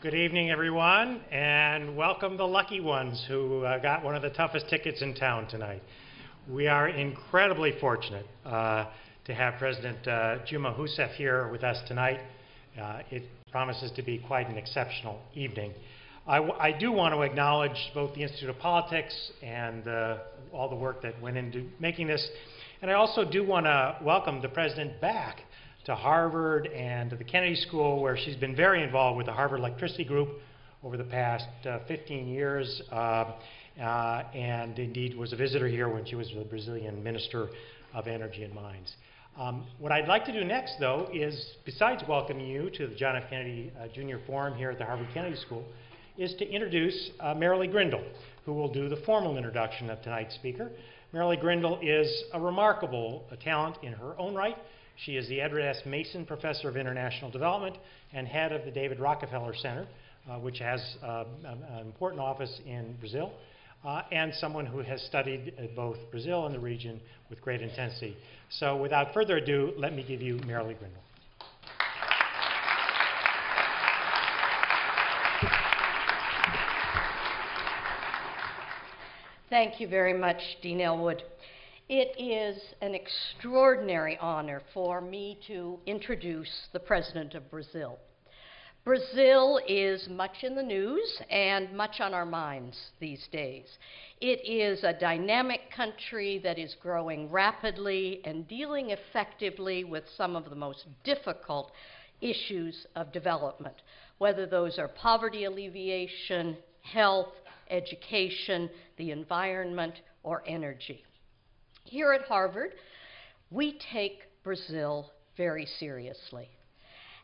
Good evening, everyone, and welcome the lucky ones who got one of the toughest tickets in town tonight. We are incredibly fortunate to have President Dilma Rousseff here with us tonight. It promises to be quite an exceptional evening. I do want to acknowledge both the Institute of Politics and all the work that went into making this, and I also do want to welcome the President back to Harvard and to the Kennedy School, where she's been very involved with the Harvard Electricity Group over the past 15 years, and indeed was a visitor here when she was the Brazilian Minister of Energy and Mines. What I'd like to do next, though, is, besides welcoming you to the John F. Kennedy Jr. Forum here at the Harvard Kennedy School, is to introduce Marilee Grindle, who will do the formal introduction of tonight's speaker. Marilee Grindle is a remarkable talent in her own right. She is the Edward S. Mason Professor of International Development and head of the David Rockefeller Center, which has an important office in Brazil, and someone who has studied both Brazil and the region with great intensity. So without further ado, let me give you Marilee Grindle. Thank you very much, Dean Elwood. It is an extraordinary honor for me to introduce the President of Brazil. Brazil is much in the news and much on our minds these days. It is a dynamic country that is growing rapidly and dealing effectively with some of the most difficult issues of development, whether those are poverty alleviation, health, education, the environment, or energy. Here at Harvard, we take Brazil very seriously.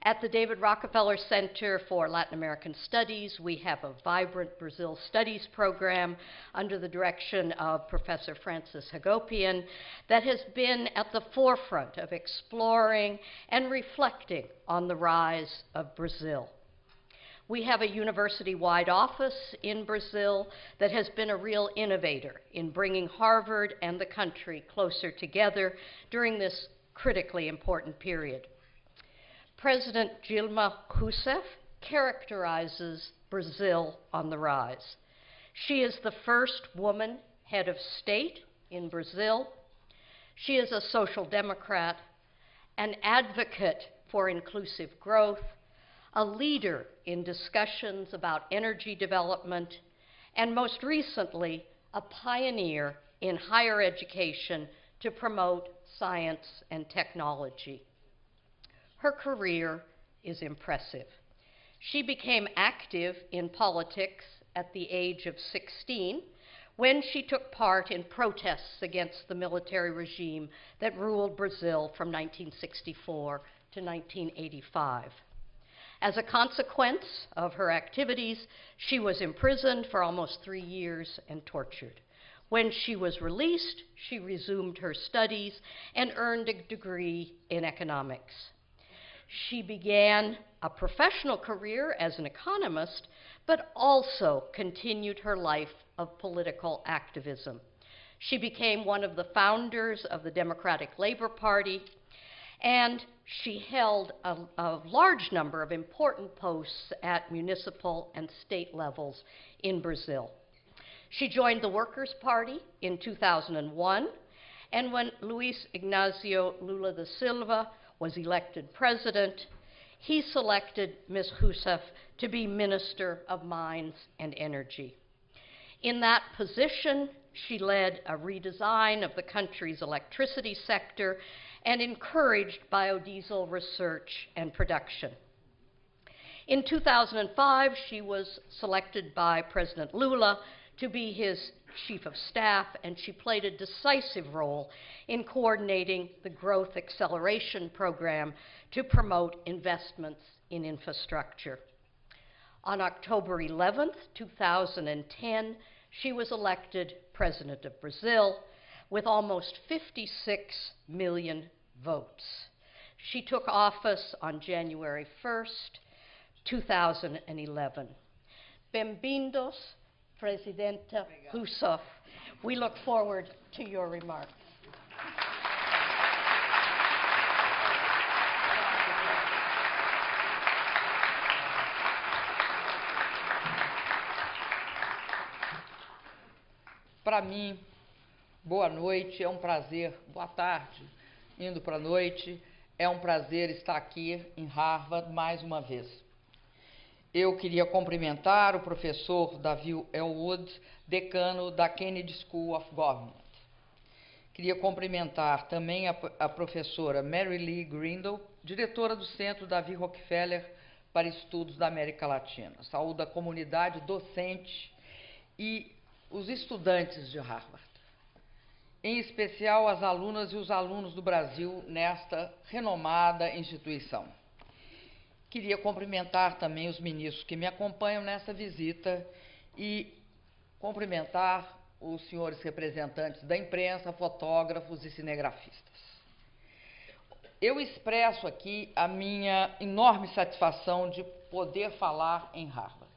At the David Rockefeller Center for Latin American Studies, we have a vibrant Brazil Studies program under the direction of Professor Francis Hagopian that has been at the forefront of exploring and reflecting on the rise of Brazil. We have a university-wide office in Brazil that has been a real innovator in bringing Harvard and the country closer together during this critically important period. President Dilma Rousseff characterizes Brazil on the rise. She is the first woman head of state in Brazil. She is a social democrat, an advocate for inclusive growth, a leader in discussions about energy development, and most recently, a pioneer in higher education to promote science and technology. Her career is impressive. She became active in politics at the age of 16 when she took part in protests against the military regime that ruled Brazil from 1964 to 1985. As a consequence of her activities, she was imprisoned for almost 3 years and tortured. When she was released, she resumed her studies and earned a degree in economics. She began a professional career as an economist, but also continued her life of political activism. She became one of the founders of the Democratic Labor Party, and she held a large number of important posts at municipal and state levels in Brazil. She joined the Workers' Party in 2001, and when Luiz Inácio Lula da Silva was elected president, he selected Ms. Rousseff to be Minister of Mines and Energy. In that position, she led a redesign of the country's electricity sector and encouraged biodiesel research and production. In 2005, she was selected by President Lula to be his chief of staff, and she played a decisive role in coordinating the Growth Acceleration Program to promote investments in infrastructure. On October 11th, 2010, she was elected President of Brazil with almost 56 million votes. She took office on January 1st, 2011. Bem-vindos, Presidenta Rousseff. We look forward to your remarks. para mim, boa noite, é um prazer, boa tarde, indo para a noite, é um prazer estar aqui em Harvard mais uma vez. Eu queria cumprimentar o professor Davi Ellwood, decano da Kennedy School of Government. Queria cumprimentar também a professora Mary Lee Grindle, diretora do Centro Davi Rockefeller para Estudos da América Latina. Saúdo a comunidade docente e os estudantes de Harvard, em especial as alunas e os alunos do Brasil nesta renomada instituição. Queria cumprimentar também os ministros que me acompanham nessa visita e cumprimentar os senhores representantes da imprensa, fotógrafos e cinegrafistas. Eu expresso aqui a minha enorme satisfação de poder falar em Harvard.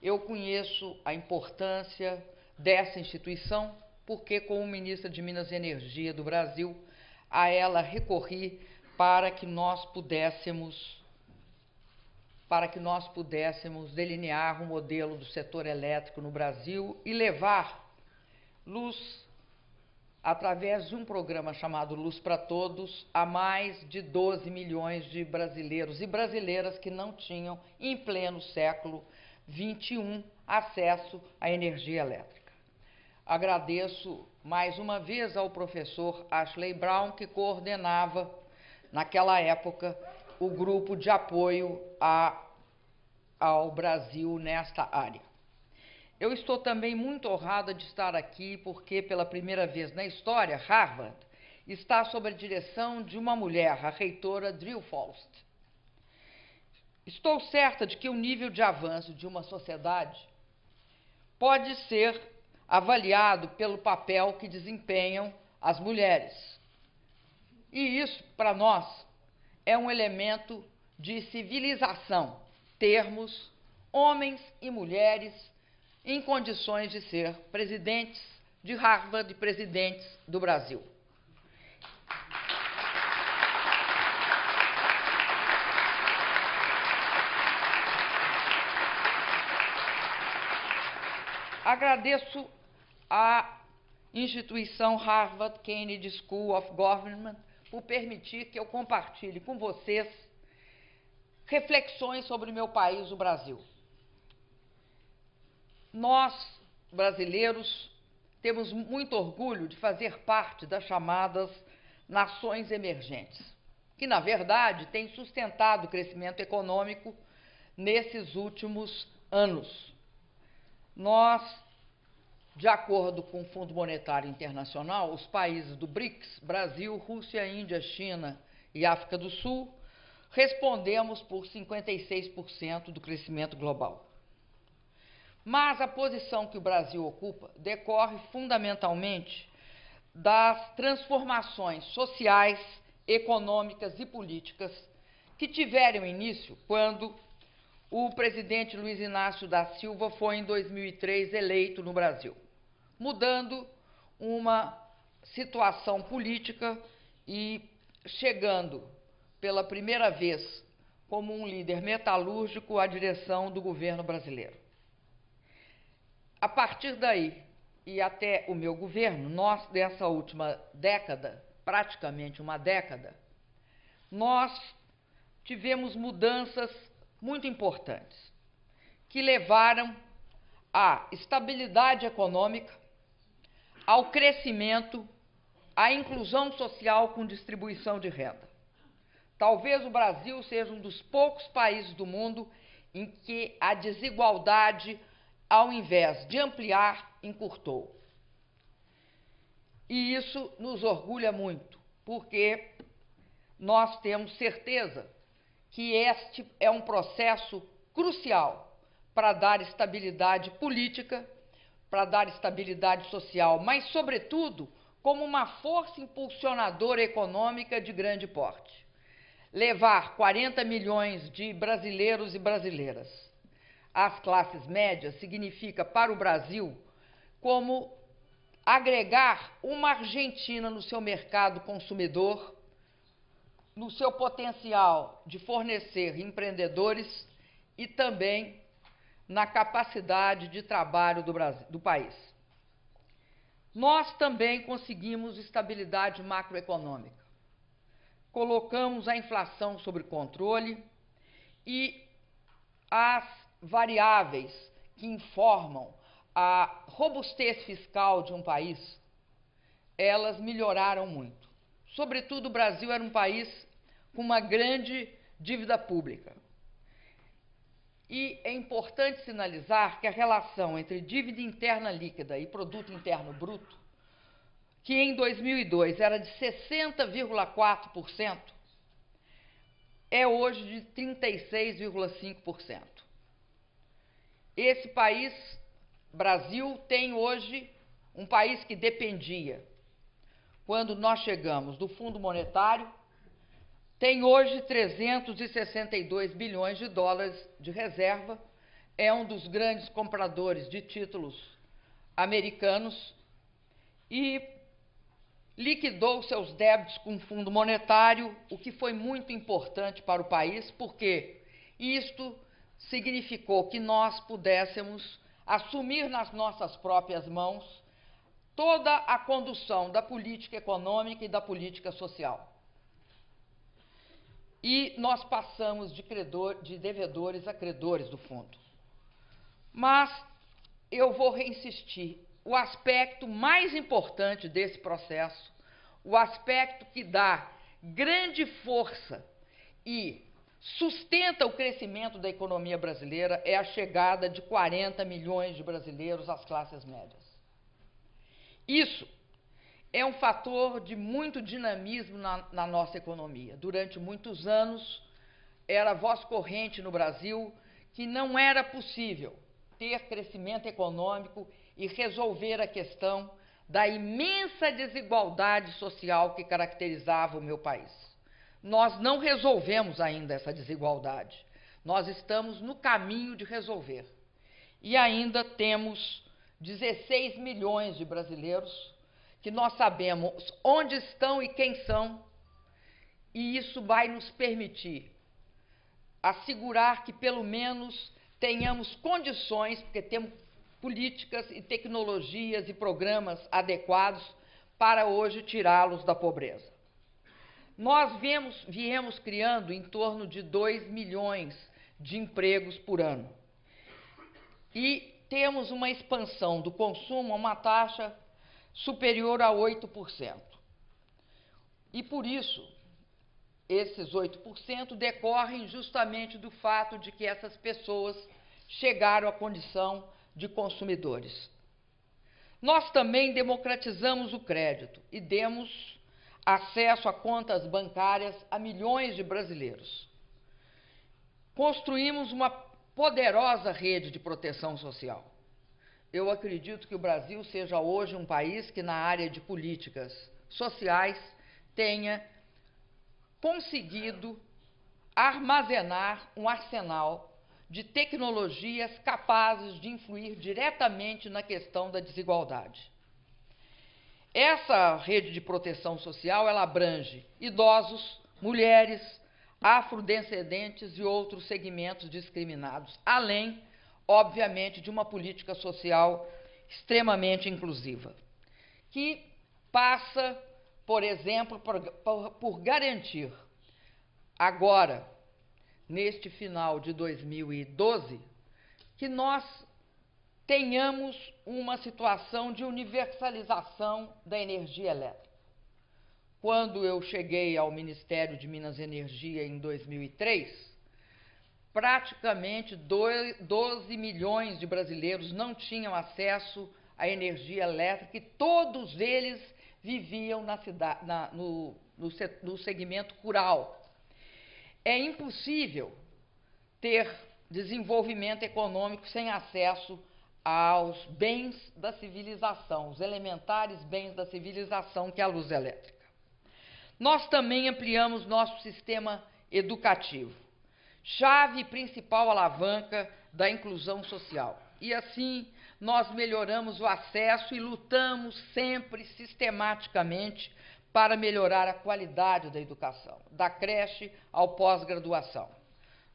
Eu conheço a importância dessa instituição porque, como ministra de Minas e Energia do Brasil, a ela recorri para que nós pudéssemos delinear o modelo do setor elétrico no Brasil e levar luz, através de um programa chamado Luz para Todos, a mais de 12 milhões de brasileiros e brasileiras que não tinham, em pleno século XXI, acesso à energia elétrica. Agradeço mais uma vez ao professor Ashley Brown, que coordenava, naquela época, o grupo de apoio ao Brasil nesta área. Eu estou também muito honrada de estar aqui porque, pela primeira vez na história, Harvard está sob a direção de uma mulher, a reitora Drill Faust. Estou certa de que o nível de avanço de uma sociedade pode ser avaliado pelo papel que desempenham as mulheres. E isso, para nós, é um elemento de civilização, termos homens e mulheres em condições de ser presidentes de Harvard e presidentes do Brasil. Agradeço à instituição Harvard Kennedy School of Government por permitir que eu compartilhe com vocês reflexões sobre o meu país, o Brasil. Nós, brasileiros, temos muito orgulho de fazer parte das chamadas nações emergentes, que, na verdade, têm sustentado o crescimento econômico nesses últimos anos. Nós, de acordo com o Fundo Monetário Internacional, os países do BRICS, Brasil, Rússia, Índia, China e África do Sul, respondemos por 56% do crescimento global. Mas a posição que o Brasil ocupa decorre fundamentalmente das transformações sociais, econômicas e políticas que tiveram início quando o presidente Luiz Inácio da Silva foi, em 2003, eleito no Brasil, mudando uma situação política e chegando, pela primeira vez, como um líder metalúrgico à direção do governo brasileiro. A partir daí e até o meu governo, nós, dessa última década, praticamente uma década, nós tivemos mudanças muito importantes, que levaram à estabilidade econômica, ao crescimento, à inclusão social com distribuição de renda. Talvez o Brasil seja um dos poucos países do mundo em que a desigualdade, ao invés de ampliar, encurtou. E isso nos orgulha muito, porque nós temos certeza que este é um processo crucial para dar estabilidade política, para dar estabilidade social, mas, sobretudo, como uma força impulsionadora econômica de grande porte. Levar 40 milhões de brasileiros e brasileiras às classes médias significa, para o Brasil, como agregar uma Argentina no seu mercado consumidor, no seu potencial de fornecer empreendedores e também na capacidade de trabalho do país. Nós também conseguimos estabilidade macroeconômica. Colocamos a inflação sob controle e as variáveis que informam a robustez fiscal de um país, elas melhoraram muito. Sobretudo, o Brasil era um país com uma grande dívida pública. E é importante sinalizar que a relação entre dívida interna líquida e produto interno bruto, que em 2002 era de 60,4%, é hoje de 36,5%. Esse país, Brasil, tem hoje um país que dependia, quando nós chegamos, do Fundo Monetário, tem hoje 362 bilhões de dólares de reserva, é um dos grandes compradores de títulos americanos e liquidou seus débitos com o Fundo Monetário, o que foi muito importante para o país, porque isto significou que nós pudéssemos assumir nas nossas próprias mãos toda a condução da política econômica e da política social. E nós passamos de devedores a credores do fundo. Mas eu vou reinsistir. O aspecto mais importante desse processo, o aspecto que dá grande força e sustenta o crescimento da economia brasileira, é a chegada de 40 milhões de brasileiros às classes médias. Isso é um fator de muito dinamismo na nossa economia. Durante muitos anos, era voz corrente no Brasil que não era possível ter crescimento econômico e resolver a questão da imensa desigualdade social que caracterizava o meu país. Nós não resolvemos ainda essa desigualdade. Nós estamos no caminho de resolver. E ainda temos 16 milhões de brasileiros que nós sabemos onde estão e quem são, e isso vai nos permitir assegurar que, pelo menos, tenhamos condições, porque temos políticas e tecnologias e programas adequados para hoje tirá-los da pobreza. Nós viemos criando em torno de 2 milhões de empregos por ano. E temos uma expansão do consumo a uma taxa superior a 8%. E por isso, esses 8% decorrem justamente do fato de que essas pessoas chegaram à condição de consumidores. Nós também democratizamos o crédito e demos acesso a contas bancárias a milhões de brasileiros. Construímos uma poderosa rede de proteção social. Eu acredito que o Brasil seja hoje um país que, na área de políticas sociais, tenha conseguido armazenar um arsenal de tecnologias capazes de influir diretamente na questão da desigualdade. Essa rede de proteção social, ela abrange idosos, mulheres, afrodescendentes e outros segmentos discriminados, além, obviamente, de uma política social extremamente inclusiva, que passa, por exemplo, por garantir agora, neste final de 2012, que nós tenhamos uma situação de universalização da energia elétrica. Quando eu cheguei ao Ministério de Minas e Energia em 2003, praticamente 12 milhões de brasileiros não tinham acesso à energia elétrica e todos eles viviam no segmento rural. É impossível ter desenvolvimento econômico sem acesso aos bens da civilização, os elementares bens da civilização, que é a luz elétrica. Nós também ampliamos nosso sistema educativo, chave e principal alavanca da inclusão social. E assim nós melhoramos o acesso e lutamos sempre sistematicamente para melhorar a qualidade da educação, da creche ao pós-graduação.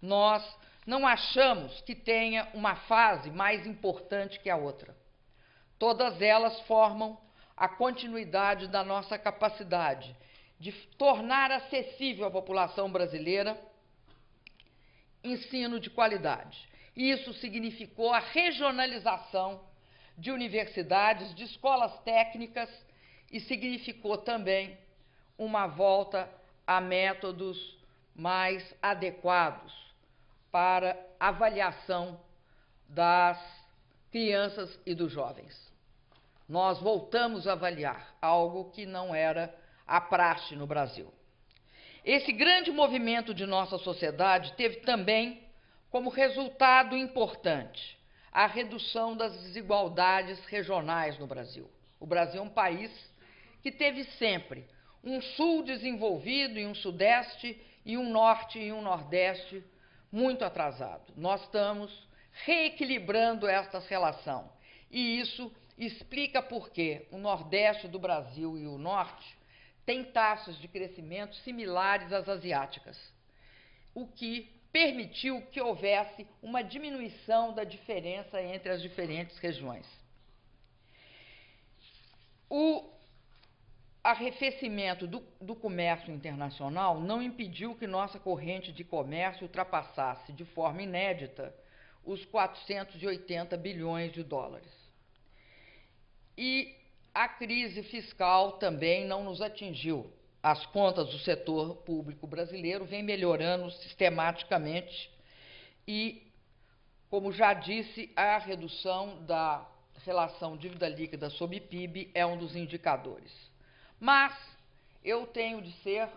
Nós não achamos que tenha uma fase mais importante que a outra. Todas elas formam a continuidade da nossa capacidade de tornar acessível à população brasileira ensino de qualidade. Isso significou a regionalização de universidades, de escolas técnicas e significou também uma volta a métodos mais adequados para avaliação das crianças e dos jovens. Nós voltamos a avaliar algo que não era a praxe no Brasil. Esse grande movimento de nossa sociedade teve também como resultado importante a redução das desigualdades regionais no Brasil. O Brasil é um país que teve sempre um sul desenvolvido e um sudeste, e um norte e um nordeste muito atrasado. Nós estamos reequilibrando esta relação, e isso explica por que o nordeste do Brasil e o norte têm taxas de crescimento similares às asiáticas, o que permitiu que houvesse uma diminuição da diferença entre as diferentes regiões. O arrefecimento do comércio internacional não impediu que nossa corrente de comércio ultrapassasse de forma inédita os 480 bilhões de dólares. E a crise fiscal também não nos atingiu. As contas do setor público brasileiro vêm melhorando sistematicamente e, como já disse, a redução da relação dívida líquida sobre PIB é um dos indicadores. Mas eu tenho de ser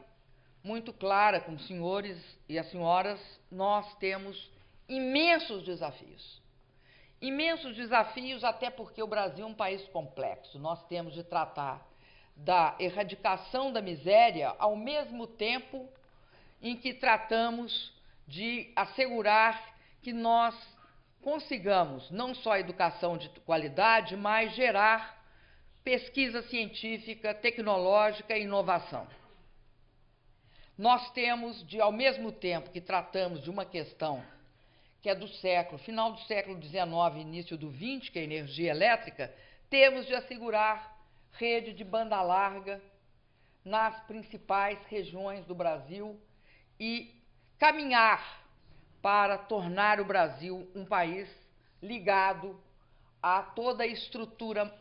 muito clara com os senhores e as senhoras, nós temos imensos desafios. Imensos desafios, até porque o Brasil é um país complexo. Nós temos de tratar da erradicação da miséria ao mesmo tempo em que tratamos de assegurar que nós consigamos não só educação de qualidade, mas gerar pesquisa científica, tecnológica e inovação. Nós temos de, ao mesmo tempo que tratamos de uma questão que é do final do século XIX, início do XX, que é a energia elétrica, temos de assegurar rede de banda larga nas principais regiões do Brasil e caminhar para tornar o Brasil um país ligado a toda a estrutura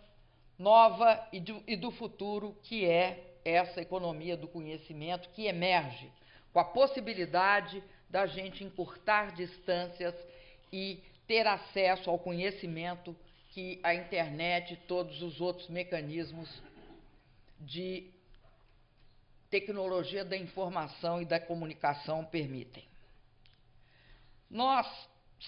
nova e do futuro, que é essa economia do conhecimento que emerge com a possibilidade da gente encurtar distâncias e ter acesso ao conhecimento que a internet e todos os outros mecanismos de tecnologia da informação e da comunicação permitem. Nós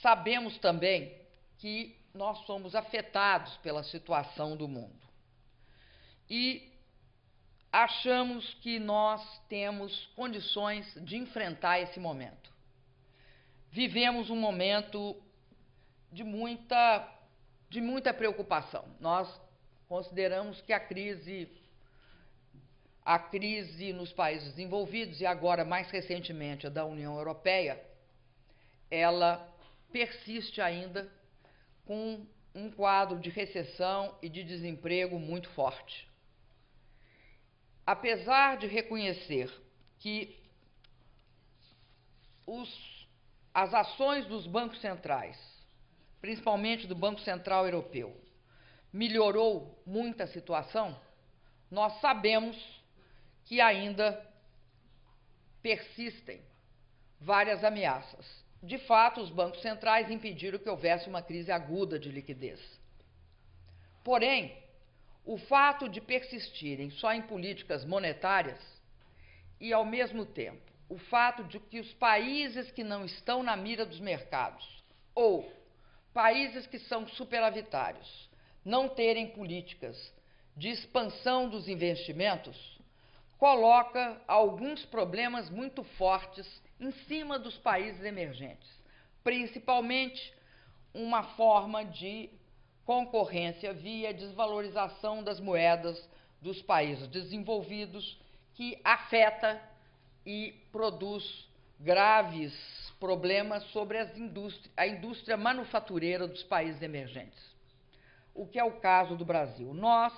sabemos também que nós somos afetados pela situação do mundo e achamos que nós temos condições de enfrentar esse momento. Vivemos um momento de muita preocupação. Nós consideramos que a crise nos países desenvolvidos e agora mais recentemente a da União Europeia, ela persiste ainda com um quadro de recessão e de desemprego muito forte. Apesar de reconhecer que as ações dos bancos centrais, principalmente do Banco Central Europeu, melhorou muito a situação, nós sabemos que ainda persistem várias ameaças. De fato, os bancos centrais impediram que houvesse uma crise aguda de liquidez. Porém, o fato de persistirem só em políticas monetárias e, ao mesmo tempo, o fato de que os países que não estão na mira dos mercados ou países que são superavitários não terem políticas de expansão dos investimentos coloca alguns problemas muito fortes em cima dos países emergentes, principalmente uma forma de concorrência via desvalorização das moedas dos países desenvolvidos que afeta e produz graves problemas sobre a indústria manufatureira dos países emergentes, o que é o caso do Brasil. Nós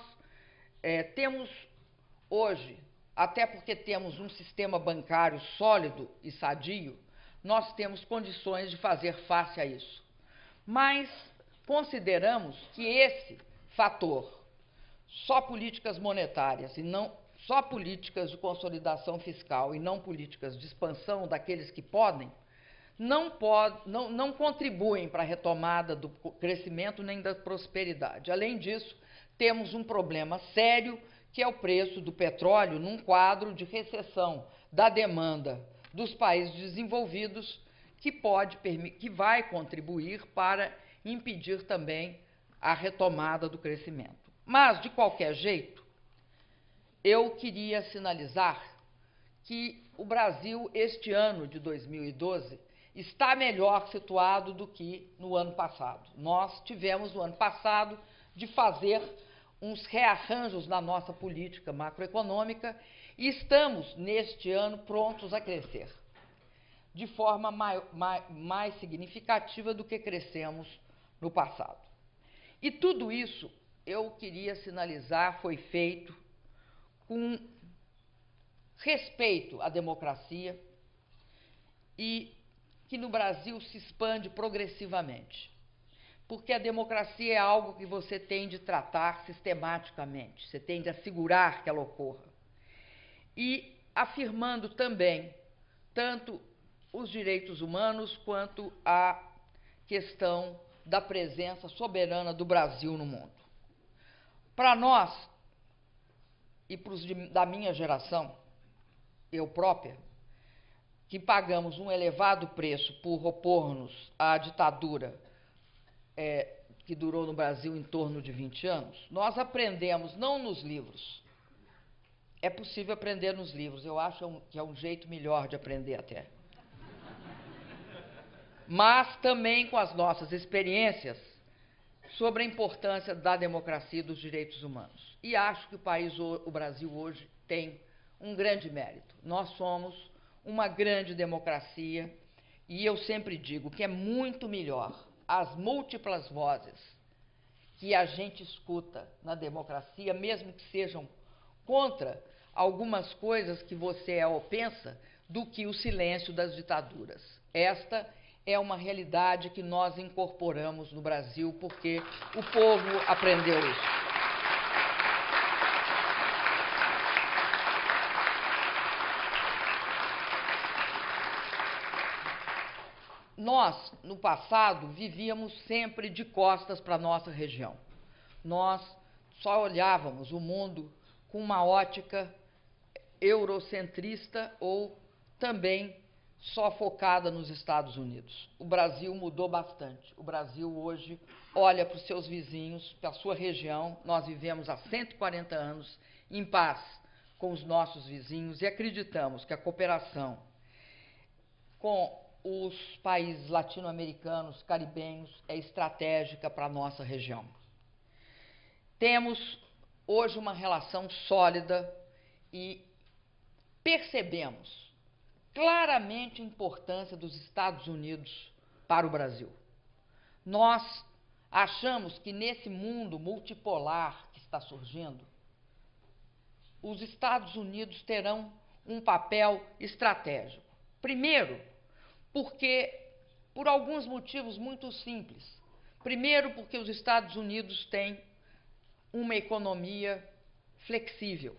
temos hoje, até porque temos um sistema bancário sólido e sadio, nós temos condições de fazer face a isso. Mas consideramos que esse fator, só políticas monetárias e não só políticas de consolidação fiscal e não políticas de expansão daqueles que podem, não contribuem para a retomada do crescimento nem da prosperidade. Além disso, temos um problema sério, que é o preço do petróleo num quadro de recessão da demanda dos países desenvolvidos, que vai contribuir para impedir também a retomada do crescimento. Mas, de qualquer jeito, eu queria sinalizar que o Brasil, este ano de 2012, está melhor situado do que no ano passado. Nós tivemos, no ano passado, de fazer uns rearranjos na nossa política macroeconômica e estamos, neste ano, prontos a crescer, de forma mais significativa do que crescemos no passado. E tudo isso, eu queria sinalizar, foi feito com respeito à democracia e que no Brasil se expande progressivamente. Porque a democracia é algo que você tem de tratar sistematicamente, você tem de assegurar que ela ocorra. E afirmando também tanto os direitos humanos quanto a questão da presença soberana do Brasil no mundo. Para nós, e para os da minha geração, eu própria, que pagamos um elevado preço por opor-nos à ditadura que durou no Brasil em torno de 20 anos, nós aprendemos não nos livros. É possível aprender nos livros, eu acho que é um jeito melhor de aprender até. Mas também com as nossas experiências sobre a importância da democracia e dos direitos humanos. E acho que o Brasil hoje tem um grande mérito. Nós somos uma grande democracia e eu sempre digo que é muito melhor as múltiplas vozes que a gente escuta na democracia, mesmo que sejam contra algumas coisas que você é ou pensa, do que o silêncio das ditaduras. Esta é uma realidade que nós incorporamos no Brasil porque o povo aprendeu isso. Nós, no passado, vivíamos sempre de costas para a nossa região. Nós só olhávamos o mundo com uma ótica eurocentrista ou também só focada nos Estados Unidos. O Brasil mudou bastante. O Brasil hoje olha para os seus vizinhos, para a sua região. Nós vivemos há 140 anos em paz com os nossos vizinhos e acreditamos que a cooperação com os países latino-americanos, caribenhos, é estratégica para a nossa região. Temos hoje uma relação sólida e percebemos claramente a importância dos Estados Unidos para o Brasil. Nós achamos que nesse mundo multipolar que está surgindo, os Estados Unidos terão um papel estratégico. Primeiro, por alguns motivos muito simples. Primeiro, porque os Estados Unidos têm uma economia flexível,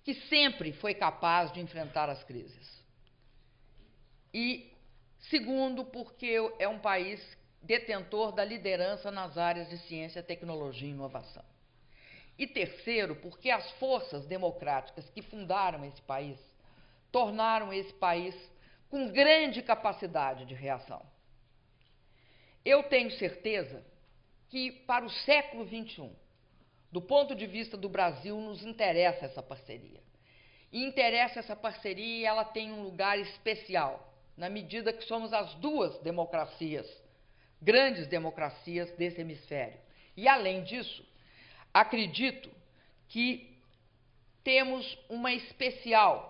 que sempre foi capaz de enfrentar as crises. E, segundo, porque é um país detentor da liderança nas áreas de ciência, tecnologia e inovação. E terceiro, porque as forças democráticas que fundaram esse país tornaram esse país com grande capacidade de reação. Eu tenho certeza que, para o século XXI, do ponto de vista do Brasil, nos interessa essa parceria. E interessa essa parceria e ela tem um lugar especial, na medida que somos as duas democracias, grandes democracias desse hemisfério. E, além disso, acredito que temos uma especial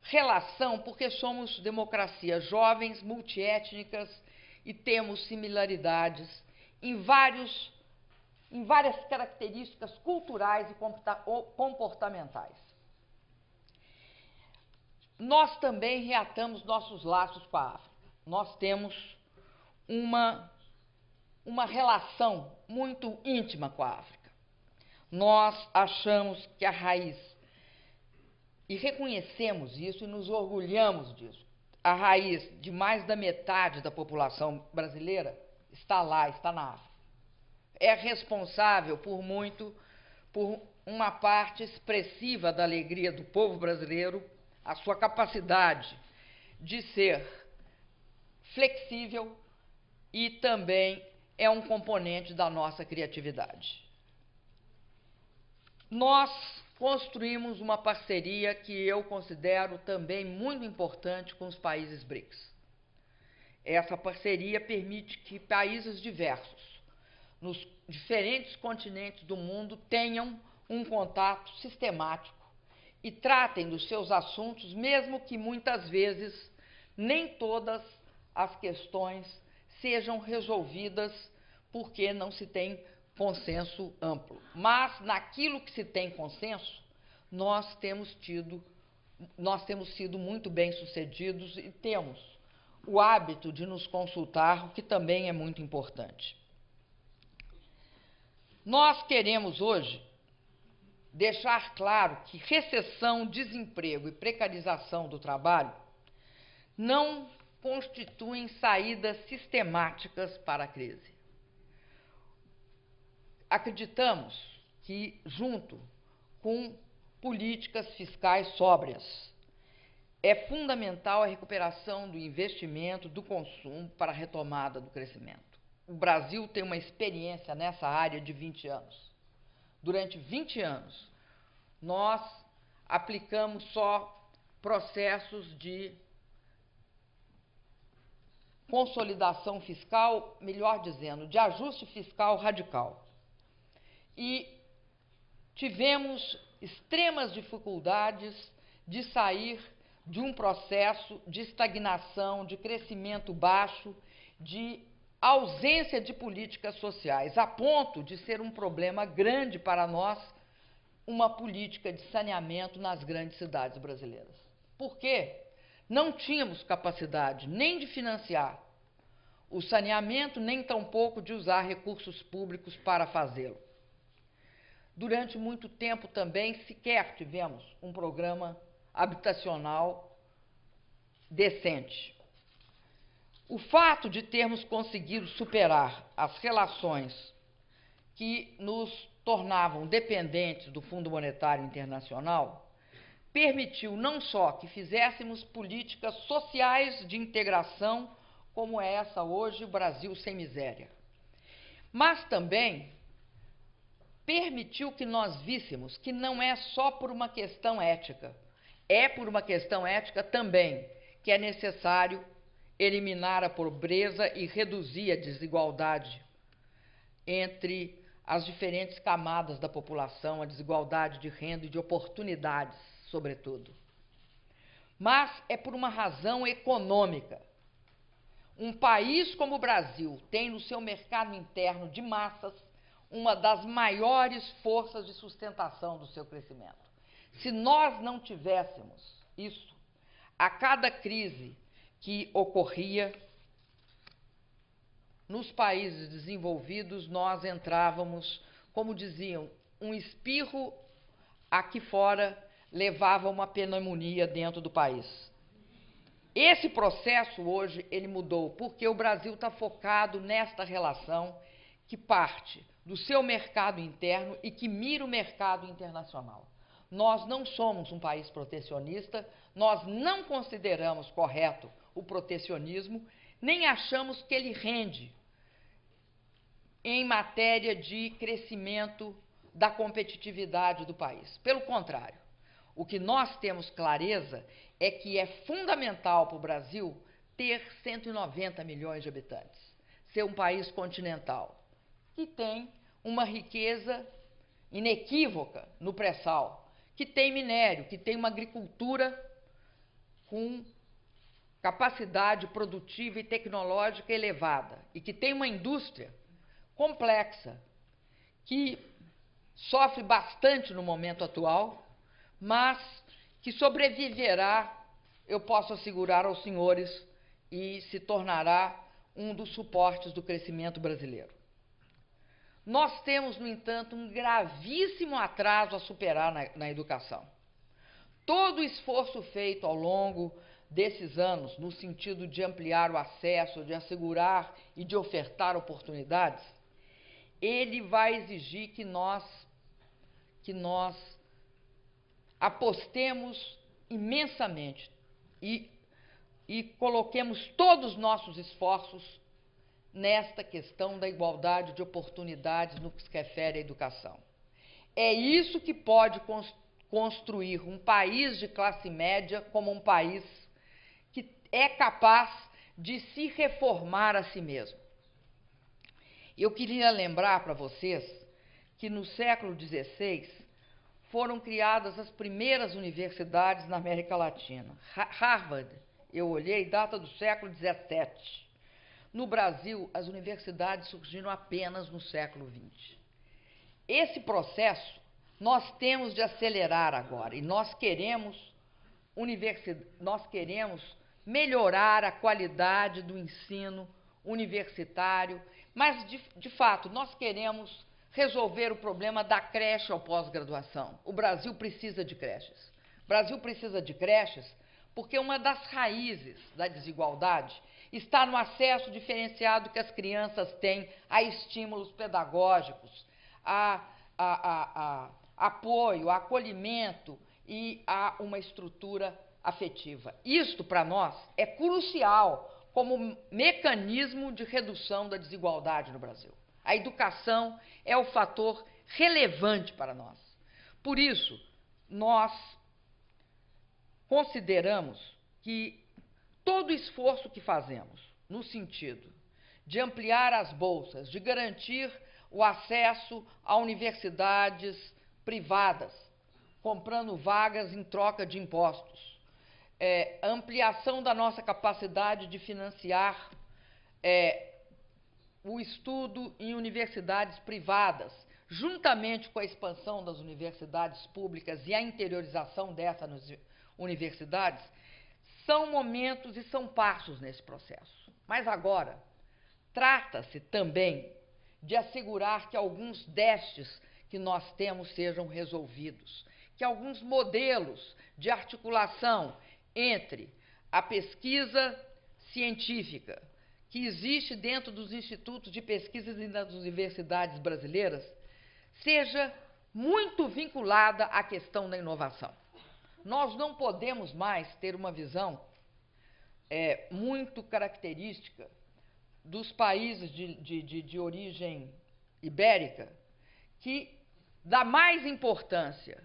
relação, porque somos democracias jovens, multiétnicas e temos similaridades em vários em várias características culturais e comportamentais. Nós também reatamos nossos laços com a África. Nós temos uma relação muito íntima com a África. Nós achamos que a raiz, e reconhecemos isso e nos orgulhamos disso, a raiz de mais da metade da população brasileira está lá, está na África. É responsável por uma parte expressiva da alegria do povo brasileiro, a sua capacidade de ser flexível e também é um componente da nossa criatividade. Nós construímos uma parceria que eu considero também muito importante com os países BRICS. Essa parceria permite que países diversos, nos diferentes continentes do mundo, tenham um contato sistemático e tratem dos seus assuntos, mesmo que muitas vezes nem todas as questões sejam resolvidas porque não se tem consenso amplo. Mas, naquilo que se tem consenso, nós temos sido muito bem-sucedidos e temos o hábito de nos consultar, o que também é muito importante. Nós queremos hoje deixar claro que recessão, desemprego e precarização do trabalho não constituem saídas sistemáticas para a crise. Acreditamos que, junto com políticas fiscais sóbrias, é fundamental a recuperação do investimento, do consumo para a retomada do crescimento. O Brasil tem uma experiência nessa área de 20 anos. Durante 20 anos, nós aplicamos só processos de consolidação fiscal, melhor dizendo, de ajuste fiscal radical. E tivemos extremas dificuldades de sair de um processo de estagnação, de crescimento baixo, de ausência de políticas sociais, a ponto de ser um problema grande para nós uma política de saneamento nas grandes cidades brasileiras. Por quê? Não tínhamos capacidade nem de financiar o saneamento, nem tampouco de usar recursos públicos para fazê-lo. Durante muito tempo também sequer tivemos um programa habitacional decente. O fato de termos conseguido superar as relações que nos tornavam dependentes do Fundo Monetário Internacional permitiu não só que fizéssemos políticas sociais de integração, como é essa hoje, o Brasil sem miséria, mas também permitiu que nós víssemos que não é só por uma questão ética, é por uma questão ética também que é necessário eliminar a pobreza e reduzir a desigualdade entre as diferentes camadas da população, a desigualdade de renda e de oportunidades, sobretudo. Mas é por uma razão econômica. Um país como o Brasil tem no seu mercado interno de massas uma das maiores forças de sustentação do seu crescimento. Se nós não tivéssemos isso, a cada crise que ocorria nos países desenvolvidos, nós entrávamos, como diziam, um espirro aqui fora levava uma pneumonia dentro do país. Esse processo hoje, ele mudou, porque o Brasil está focado nesta relação que parte do seu mercado interno e que mira o mercado internacional. Nós não somos um país protecionista, nós não consideramos correto o protecionismo, nem achamos que ele rende em matéria de crescimento da competitividade do país. Pelo contrário, o que nós temos clareza é que é fundamental para o Brasil ter 190 milhões de habitantes, ser um país continental, que tem uma riqueza inequívoca no pré-sal, que tem minério, que tem uma agricultura com capacidade produtiva e tecnológica elevada e que tem uma indústria complexa, que sofre bastante no momento atual, mas que sobreviverá, eu posso assegurar aos senhores, e se tornará um dos suportes do crescimento brasileiro. Nós temos, no entanto, um gravíssimo atraso a superar na educação. Todo o esforço feito ao longo desses anos, no sentido de ampliar o acesso, de assegurar e de ofertar oportunidades, ele vai exigir que nós apostemos imensamente e coloquemos todos os nossos esforços nesta questão da igualdade de oportunidades no que se refere à educação. É isso que pode construir um país de classe média como um país que é capaz de se reformar a si mesmo. Eu queria lembrar para vocês que no século XVI foram criadas as primeiras universidades na América Latina. Harvard, eu olhei, data do século XVII. No Brasil, as universidades surgiram apenas no século XX. Esse processo nós temos de acelerar agora, e nós queremos melhorar a qualidade do ensino universitário, mas, de fato, nós queremos resolver o problema da creche ao pós-graduação. O Brasil precisa de creches. O Brasil precisa de creches porque uma das raízes da desigualdade está no acesso diferenciado que as crianças têm a estímulos pedagógicos, a apoio, a acolhimento e a uma estrutura afetiva. Isto, para nós, é crucial como mecanismo de redução da desigualdade no Brasil. A educação é o fator relevante para nós. Por isso, nós consideramos que todo o esforço que fazemos no sentido de ampliar as bolsas, de garantir o acesso a universidades privadas, comprando vagas em troca de impostos, ampliação da nossa capacidade de financiar o estudo em universidades privadas, juntamente com a expansão das universidades públicas e a interiorização dessas universidades, são momentos e são passos nesse processo. Mas agora, trata-se também de assegurar que alguns déficits que nós temos sejam resolvidos, que alguns modelos de articulação entre a pesquisa científica que existe dentro dos institutos de pesquisas e das universidades brasileiras seja muito vinculada à questão da inovação. Nós não podemos mais ter uma visão muito característica dos países de origem ibérica, que dá mais importância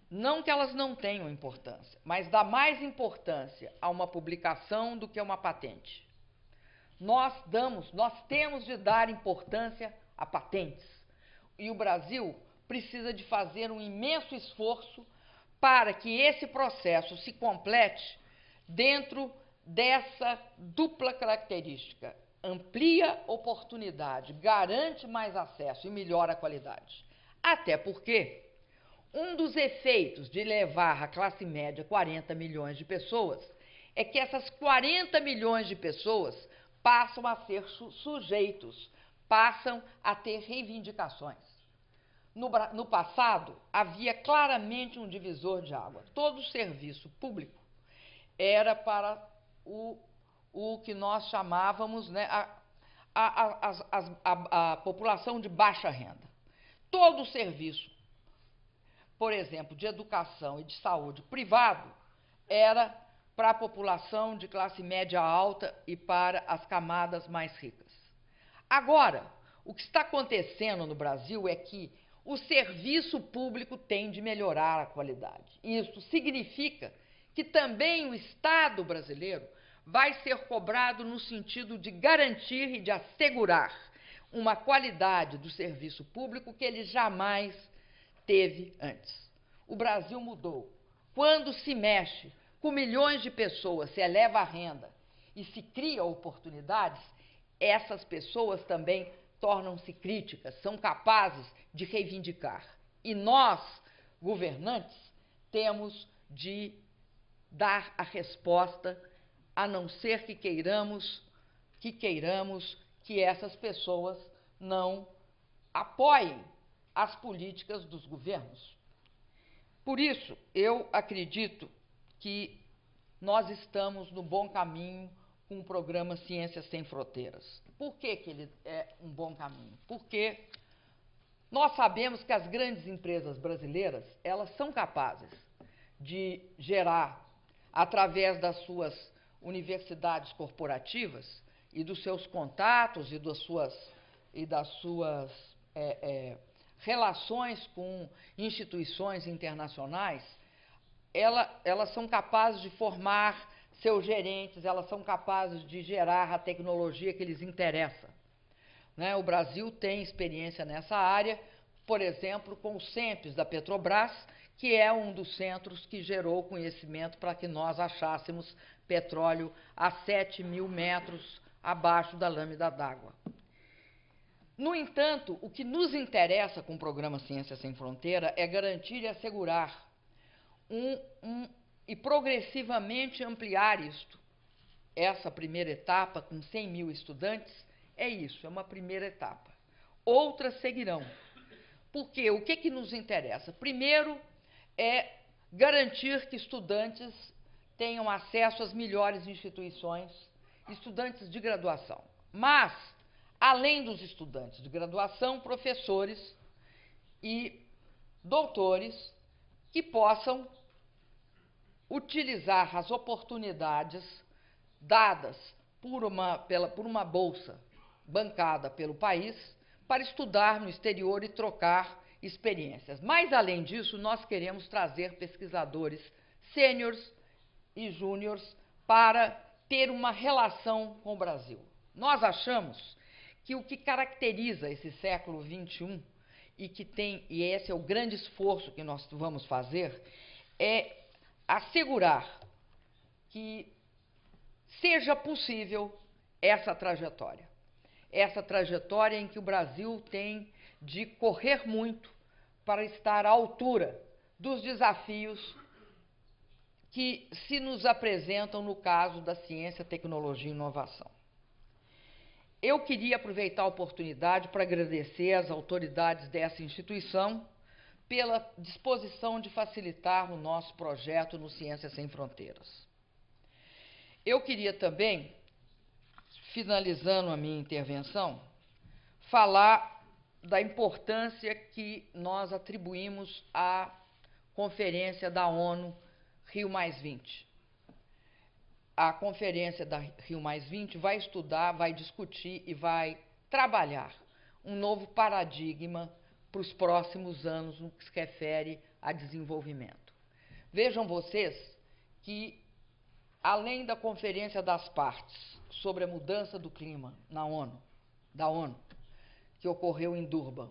não que elas não tenham importância, mas dá mais importância a uma publicação do que a uma patente. Nós temos de dar importância a patentes. E o Brasil precisa de fazer um imenso esforço para que esse processo se complete dentro dessa dupla característica. Amplia oportunidade, garante mais acesso e melhora a qualidade. Até porque um dos efeitos de levar a classe média 40 milhões de pessoas é que essas 40 milhões de pessoas passam a ser sujeitos, passam a ter reivindicações. No passado, havia claramente um divisor de água. Todo serviço público era para o que nós chamávamos, né, a população de baixa renda. Todo serviço, por exemplo, de educação e de saúde privado, era para a população de classe média alta e para as camadas mais ricas. Agora, o que está acontecendo no Brasil é que o serviço público tem de melhorar a qualidade. Isso significa que também o Estado brasileiro vai ser cobrado no sentido de garantir e de assegurar uma qualidade do serviço público que ele jamais teve antes. O Brasil mudou. Quando se mexe com milhões de pessoas, se eleva a renda e se cria oportunidades, essas pessoas também tornam-se críticas, são capazes de reivindicar. E nós, governantes, temos de dar a resposta, a não ser que queiramos que essas pessoas não apoiem as políticas dos governos. Por isso, eu acredito que nós estamos no bom caminho com o programa Ciências Sem Fronteiras. Por que ele é um bom caminho? Porque nós sabemos que as grandes empresas brasileiras, elas são capazes de gerar, através das suas universidades corporativas e dos seus contatos e das suas relações com instituições internacionais, elas são capazes de formar seus gerentes, elas são capazes de gerar a tecnologia que lhes interessa. Né? O Brasil tem experiência nessa área, por exemplo, com o CENPES da Petrobras, que é um dos centros que gerou conhecimento para que nós achássemos petróleo a 7.000 metros abaixo da lâmina d'água. No entanto, o que nos interessa com o programa Ciência Sem Fronteira é garantir e assegurar e progressivamente ampliar isto. Essa primeira etapa, com 100.000 estudantes, é isso, é uma primeira etapa. Outras seguirão. Porque o que nos interessa? Primeiro, é garantir que estudantes tenham acesso às melhores instituições, estudantes de graduação. Mas, além dos estudantes de graduação, professores e doutores que possam utilizar as oportunidades dadas por uma bolsa bancada pelo país para estudar no exterior e trocar experiências. Mas, além disso, nós queremos trazer pesquisadores sêniores e júniores para ter uma relação com o Brasil. Nós achamos que o que caracteriza esse século XXI e esse é o grande esforço que nós vamos fazer, é assegurar que seja possível essa trajetória em que o Brasil tem de correr muito para estar à altura dos desafios que se nos apresentam no caso da ciência, tecnologia e inovação. Eu queria aproveitar a oportunidade para agradecer às autoridades dessa instituição pela disposição de facilitar o nosso projeto no Ciências Sem Fronteiras. Eu queria também, finalizando a minha intervenção, falar da importância que nós atribuímos à Conferência da ONU Rio+20. A Conferência da Rio+20 vai estudar, vai discutir e vai trabalhar um novo paradigma para os próximos anos no que se refere a desenvolvimento. Vejam vocês que, além da Conferência das Partes sobre a mudança do clima da ONU, que ocorreu em Durban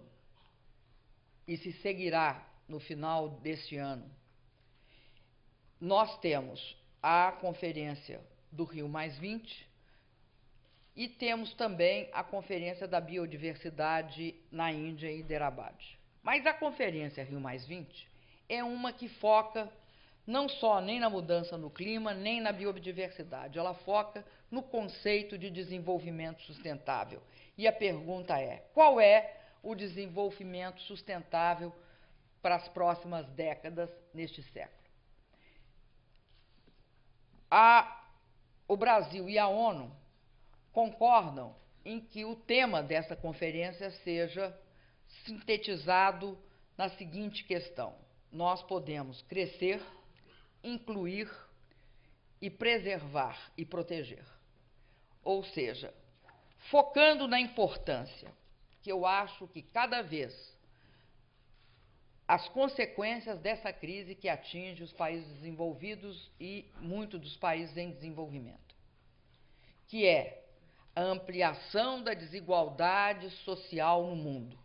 e se seguirá no final deste ano, nós temos a Conferência do Rio+20 e temos também a Conferência da Biodiversidade na Índia, em Hyderabad. Mas a Conferência Rio+20 é uma que foca não só nem na mudança no clima, nem na biodiversidade. Ela foca no conceito de desenvolvimento sustentável. E a pergunta é: qual é o desenvolvimento sustentável para as próximas décadas neste século? O Brasil e a ONU concordam em que o tema dessa conferência seja sintetizado na seguinte questão: nós podemos crescer, incluir e preservar e proteger. Ou seja, focando na importância, que eu acho que cada vez as consequências dessa crise que atinge os países desenvolvidos e muitos dos países em desenvolvimento, que é a ampliação da desigualdade social no mundo,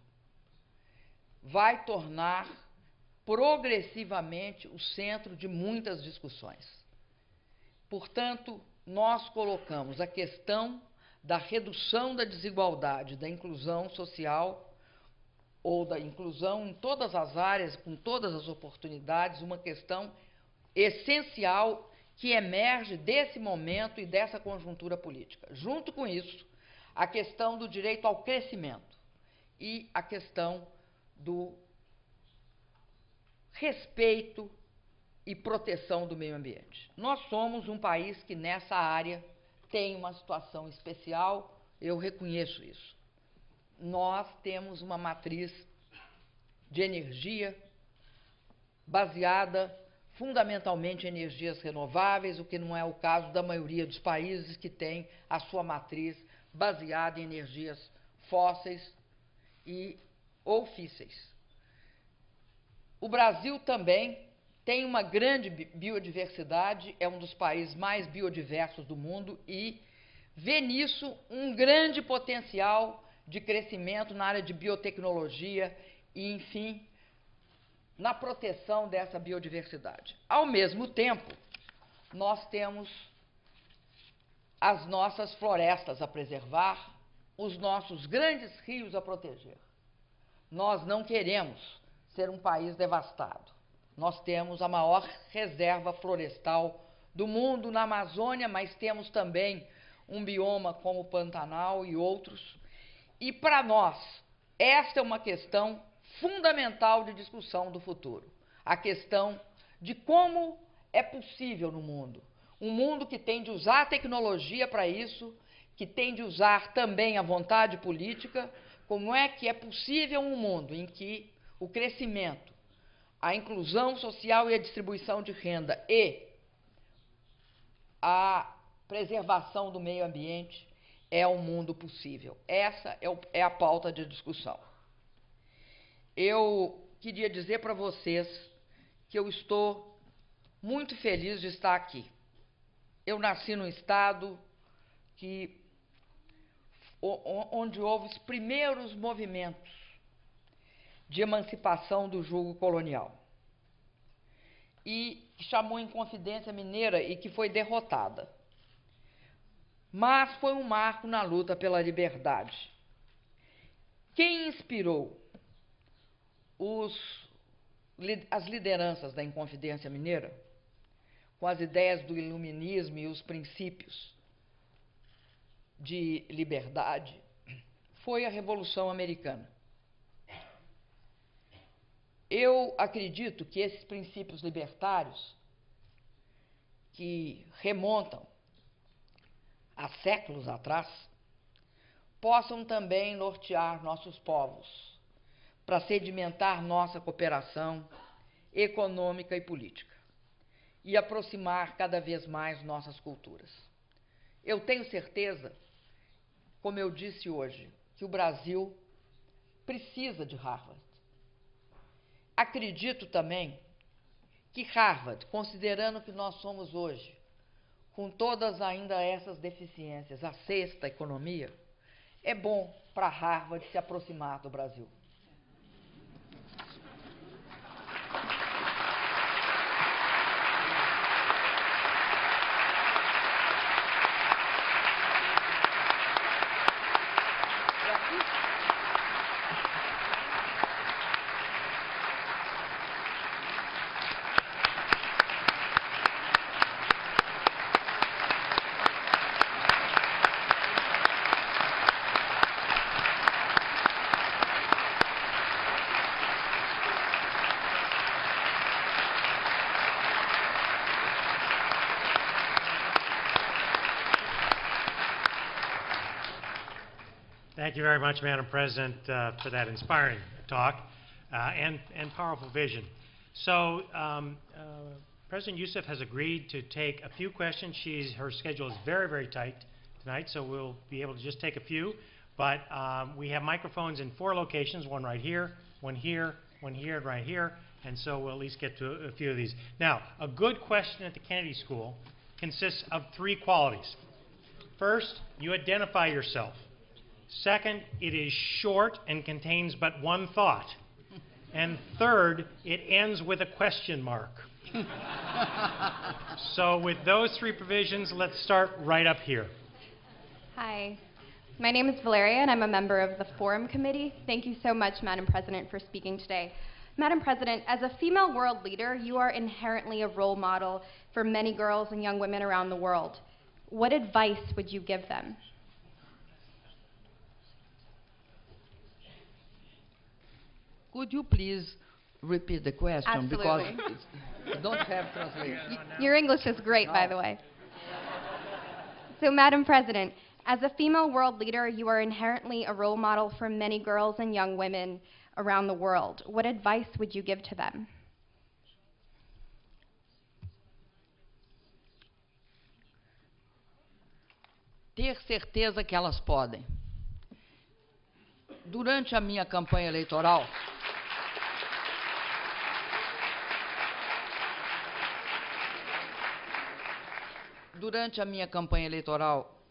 vai tornar progressivamente o centro de muitas discussões. Portanto, nós colocamos a questão da redução da desigualdade, da inclusão social ou da inclusão em todas as áreas, com todas as oportunidades, uma questão essencial que emerge desse momento e dessa conjuntura política. Junto com isso, a questão do direito ao crescimento e a questão do respeito e proteção do meio ambiente. Nós somos um país que nessa área tem uma situação especial, eu reconheço isso. Nós temos uma matriz de energia baseada fundamentalmente em energias renováveis, o que não é o caso da maioria dos países que tem a sua matriz baseada em energias fósseis ou físseis. O Brasil também tem uma grande biodiversidade, é um dos países mais biodiversos do mundo e vê nisso um grande potencial de crescimento na área de biotecnologia e, enfim, na proteção dessa biodiversidade. Ao mesmo tempo, nós temos as nossas florestas a preservar, os nossos grandes rios a proteger. Nós não queremos ser um país devastado. Nós temos a maior reserva florestal do mundo na Amazônia, mas temos também um bioma como o Pantanal e outros. E para nós, esta é uma questão fundamental de discussão do futuro. A questão de como é possível no mundo. Um mundo que tem de usar a tecnologia para isso, que tem de usar também a vontade política. Como é que é possível um mundo em que o crescimento, a inclusão social e a distribuição de renda e a preservação do meio ambiente é um mundo possível. Essa é a pauta de discussão. Eu queria dizer para vocês que eu estou muito feliz de estar aqui. Eu nasci num estado onde houve os primeiros movimentos de emancipação do jugo colonial e que chamou Inconfidência Mineira e que foi derrotada. Mas foi um marco na luta pela liberdade. Quem inspirou as lideranças da Inconfidência Mineira com as ideias do iluminismo e os princípios de liberdade foi a Revolução Americana. Eu acredito que esses princípios libertários, que remontam a séculos atrás, possam também nortear nossos povos para sedimentar nossa cooperação econômica e política e aproximar cada vez mais nossas culturas. Eu tenho certeza, como eu disse hoje, que o Brasil precisa de Harvard. Acredito também que Harvard, considerando que nós somos hoje, com todas ainda essas deficiências, a sexta economia, é bom para Harvard se aproximar do Brasil. Thank you very much, Madam President, for that inspiring talk and powerful vision. So President Youssef has agreed to take a few questions. Her schedule is very, very tight tonight, so we'll be able to just take a few. But we have microphones in 4 locations, one right here, one here, one here, and right here. And so we'll at least get to a few of these. Now, a good question at the Kennedy School consists of 3 qualities. First, you identify yourself. Second, it is short and contains but one thought. And third, it ends with a question mark. So with those 3 provisions, let's start right up here. Hi, My name is Valeria, and I'm a member of the Forum Committee. Thank you so much, Madam President, for speaking today. Madam President, as a female world leader, you are inherently a role model for many girls and young women around the world. What advice would you give them? Could you please repeat the question? Absolutely. Because you don't have translation. Your English is great, by the way. So, Madam President, as a female world leader, you are inherently a role model for many girls and young women around the world. What advice would you give to them? Ter certeza que elas podem. Durante a minha campanha eleitoral,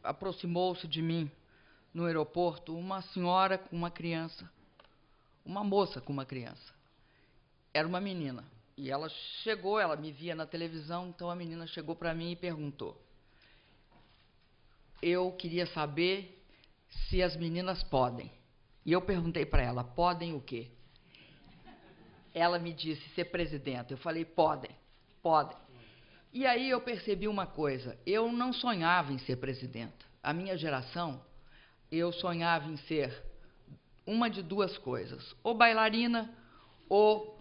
aproximou-se de mim no aeroporto uma senhora com uma criança, uma moça com uma criança. Era uma menina. E ela chegou, ela me via na televisão, então a menina chegou para mim e perguntou: eu queria saber se as meninas podem. E eu perguntei para ela: podem o quê? Ela me disse: ser presidenta. Eu falei: podem, podem. E aí eu percebi uma coisa: eu não sonhava em ser presidenta. A minha geração, eu sonhava em ser uma de duas coisas: ou bailarina, ou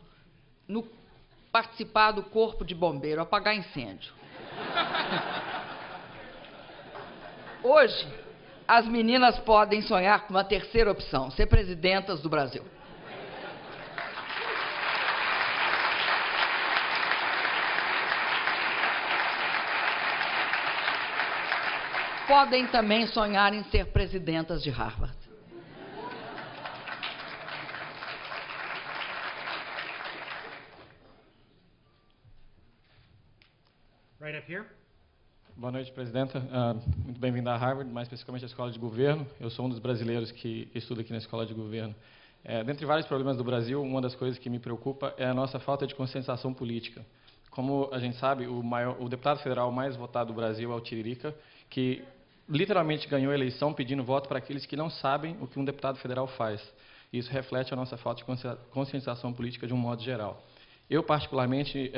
participar do corpo de bombeiro, apagar incêndio. Hoje, as meninas podem sonhar com uma terceira opção: ser presidentas do Brasil. Podem também sonhar em ser presidentas de Harvard. Right up here. Boa noite, presidenta. Muito bem-vinda à Harvard, mais especificamente à Escola de Governo. Eu sou um dos brasileiros que estuda aqui na Escola de Governo. Dentre vários problemas do Brasil, uma das coisas que me preocupa é a nossa falta de conscientização política. Como a gente sabe, o deputado federal mais votado do Brasil é o Tiririca, que literalmente ganhou a eleição pedindo voto para aqueles que não sabem o que um deputado federal faz. Isso reflete a nossa falta de conscientização política de um modo geral. Eu, particularmente,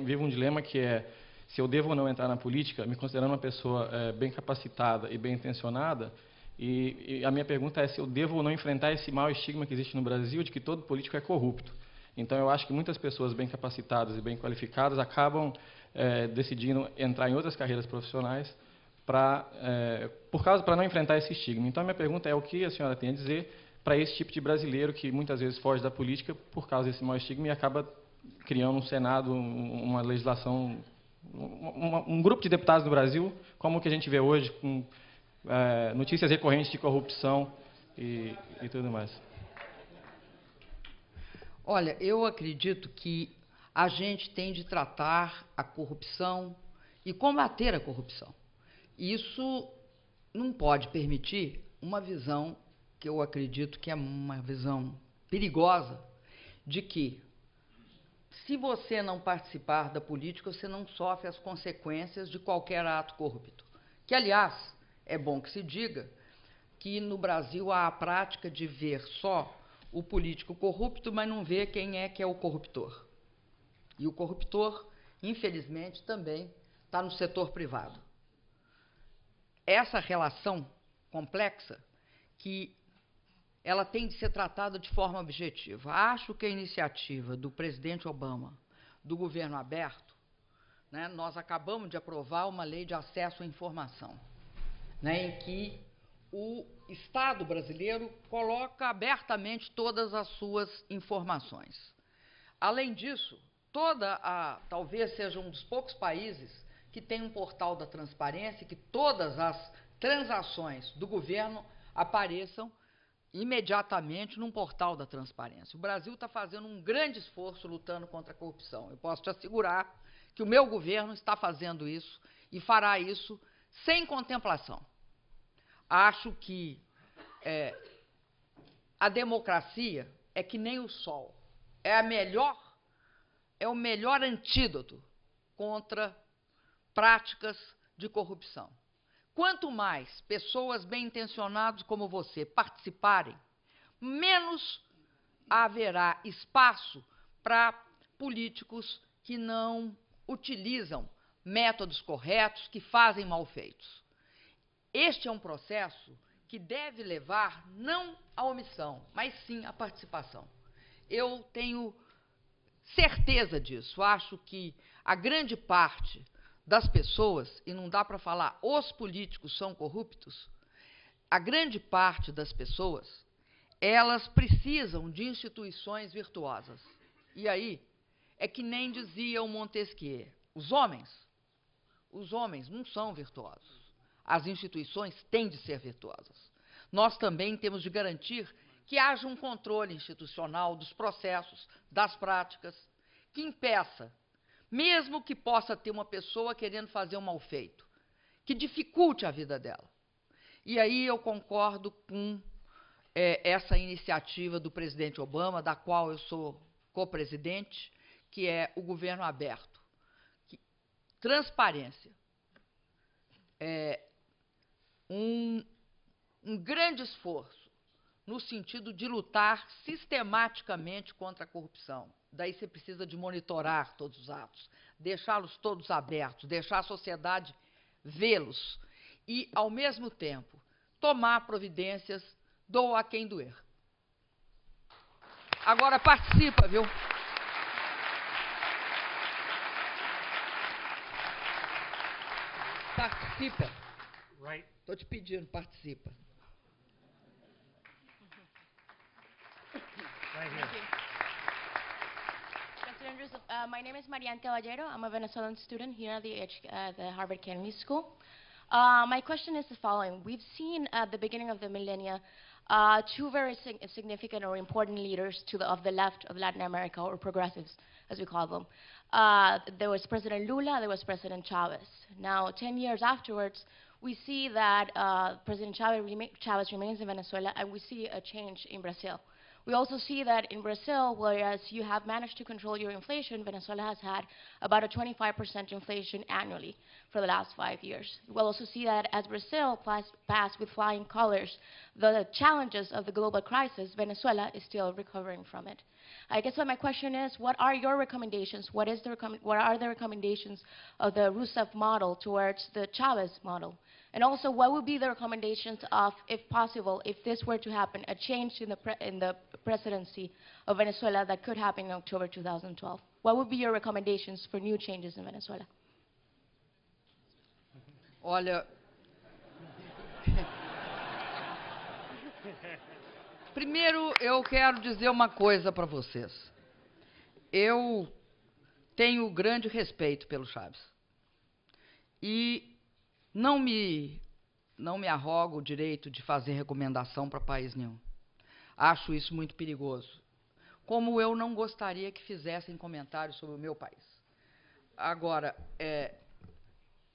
vivo um dilema que é: se eu devo ou não entrar na política, me considerando uma pessoa bem capacitada e bem intencionada, e a minha pergunta é se eu devo ou não enfrentar esse mau estigma que existe no Brasil de que todo político é corrupto. Então, eu acho que muitas pessoas bem capacitadas e bem qualificadas acabam decidindo entrar em outras carreiras profissionais para não enfrentar esse estigma. Então, a minha pergunta é: o que a senhora tem a dizer para esse tipo de brasileiro que muitas vezes foge da política por causa desse mau estigma e acaba criando um Senado, uma legislação, um grupo de deputados no Brasil, como o que a gente vê hoje, com notícias recorrentes de corrupção e tudo mais? Olha, eu acredito que a gente tem de tratar a corrupção e combater a corrupção. Isso não pode permitir uma visão que eu acredito que é uma visão perigosa, de que se você não participar da política, você não sofre as consequências de qualquer ato corrupto. Que, aliás, é bom que se diga que no Brasil há a prática de ver só o político corrupto, mas não ver quem é que é o corruptor. E o corruptor, infelizmente, também está no setor privado. Essa relação complexa, que ela tem de ser tratada de forma objetiva. Acho que a iniciativa do presidente Obama, do governo aberto, né, nós acabamos de aprovar uma lei de acesso à informação, né, em que o Estado brasileiro coloca abertamente todas as suas informações. Além disso, talvez seja um dos poucos países que tem um portal da transparência, que todas as transações do governo apareçam imediatamente num portal da transparência. O Brasil está fazendo um grande esforço lutando contra a corrupção. Eu posso te assegurar que o meu governo está fazendo isso e fará isso sem contemplação. Acho que a democracia é que nem o sol. É o melhor antídoto contra práticas de corrupção. quanto mais pessoas bem-intencionadas como você participarem, menos haverá espaço para políticos que não utilizam métodos corretos, que fazem mal feitos. Este é um processo que deve levar não à omissão, mas sim à participação. Eu tenho certeza disso. Acho que a grande parte das pessoas, e não dá para falar os políticos são corruptos, a grande parte das pessoas, elas precisam de instituições virtuosas. E aí, é que nem dizia o Montesquieu, os homens não são virtuosos. As instituições têm de ser virtuosas. Nós também temos de garantir que haja um controle institucional dos processos, das práticas, que impeça, mesmo que possa ter uma pessoa querendo fazer um mal feito, que dificulte a vida dela. E aí eu concordo com essa iniciativa do presidente Obama, da qual eu sou co-presidente, que é o governo aberto. Transparência. Um grande esforço no sentido de lutar sistematicamente contra a corrupção. Daí você precisa de monitorar todos os atos, deixá-los todos abertos, deixar a sociedade vê-los e, ao mesmo tempo, tomar providências, doa a quem doer. Agora participa, viu? Participa. Right. Estou te pedindo, participa. Right here. President Roosevelt, my name is Marianne Caballero. I'm a Venezuelan student here at the Harvard Kennedy School. My question is the following. We've seen at the beginning of the millennia two very significant or important leaders of the left of Latin America, or progressives, as we call them. There was President Lula, there was President Chavez. Now, 10 years afterwards, we see that President Chavez remains in Venezuela, and we see a change in Brazil. We also see that in Brazil, whereas you have managed to control your inflation, Venezuela has had about a 25% inflation annually for the last 5 years. We'll also see that as Brazil passed with flying colors the challenges of the global crisis, Venezuela is still recovering from it. I guess my question is, what are your recommendations? What are the recommendations of the Rousseff model towards the Chavez model? And also, what would be the recommendations of, if possible, if this were to happen, a change in the presidency of Venezuela that could happen in October 2012? What would be your recommendations for new changes in Venezuela? Olha, primeiro eu quero dizer uma coisa para vocês. Eu tenho grande respeito pelo Chaves. E não me arrogo o direito de fazer recomendação para país nenhum. Acho isso muito perigoso. Como eu não gostaria que fizessem comentários sobre o meu país. Agora,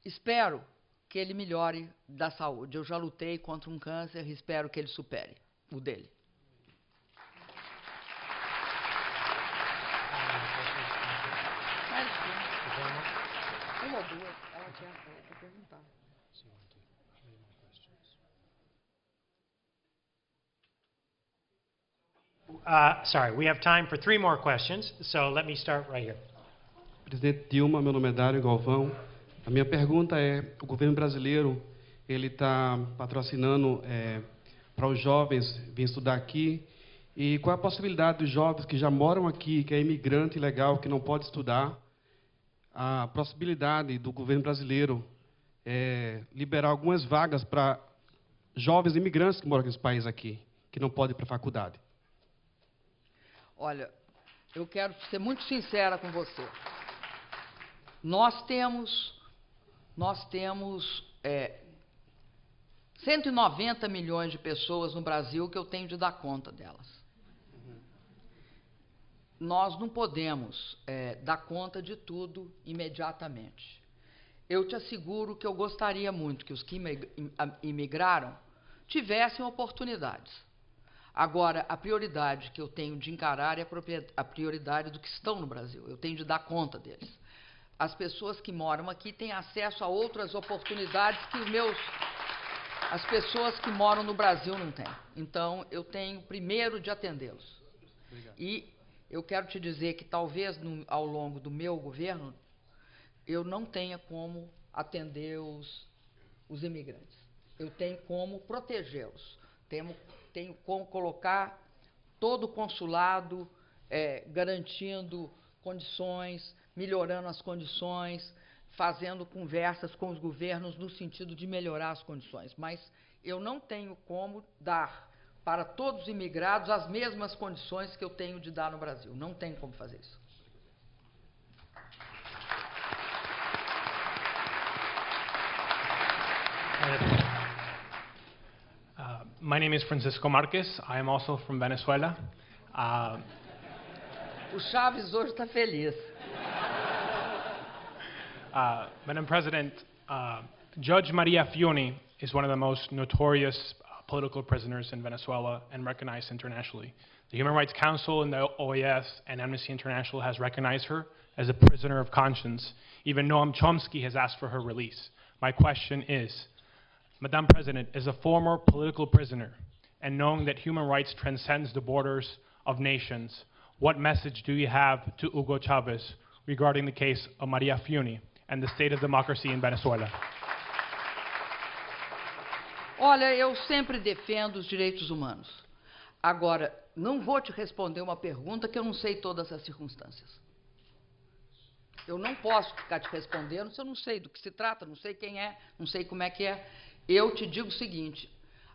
espero que ele melhore da saúde. Eu já lutei contra um câncer e espero que ele supere o dele. Uma ou duas, ela tinha que perguntar. Sorry, we have time for 3 more questions, so let me start right here. Presidente Dilma, meu nome é Dário Galvão. A minha pergunta é, o governo brasileiro, ele está patrocinando para os jovens virem estudar aqui, e qual é a possibilidade dos jovens que já moram aqui, que é imigrante ilegal, que não pode estudar, a possibilidade do governo brasileiro liberar algumas vagas para jovens imigrantes que moram aqui nesse país aqui, que não podem ir para a faculdade? Olha, eu quero ser muito sincera com você. Nós temos 190 milhões de pessoas no Brasil que eu tenho de dar conta delas. Nós não podemos dar conta de tudo imediatamente. Eu te asseguro que eu gostaria muito que os que imigraram tivessem oportunidades. Agora, a prioridade que eu tenho de encarar é a prioridade do que estão no Brasil. Eu tenho de dar conta deles. As pessoas que moram aqui têm acesso a outras oportunidades que os meus as pessoas que moram no Brasil não têm. Então, eu tenho primeiro de atendê-los. E eu quero te dizer que talvez ao longo do meu governo eu não tenha como atender os imigrantes. Eu tenho como protegê-los. Tenho como colocar todo o consulado garantindo condições, melhorando as condições, fazendo conversas com os governos no sentido de melhorar as condições. Mas eu não tenho como dar para todos os imigrados as mesmas condições que eu tenho de dar no Brasil. Não tenho como fazer isso. My name is Francisco Marquez. I am also from Venezuela. O Chaves hoje está feliz. Madam President, Judge Maria Fiuni is one of the most notorious political prisoners in Venezuela and recognized internationally. The Human Rights Council and the OAS and Amnesty International has recognized her as a prisoner of conscience. Even Noam Chomsky has asked for her release. My question is, Madam President, as a former political prisoner and knowing that human rights transcends the borders of nations, what message do you have to Hugo Chavez regarding the case of Maria Fiuni and the state of democracy in Venezuela? Olha, eu sempre defendo os direitos humanos. Agora, não vou te responder uma pergunta que eu não sei todas as circunstâncias. Eu não posso ficar te respondendo se eu não sei do que se trata, não sei quem é, não sei como é que é. Eu te digo o seguinte,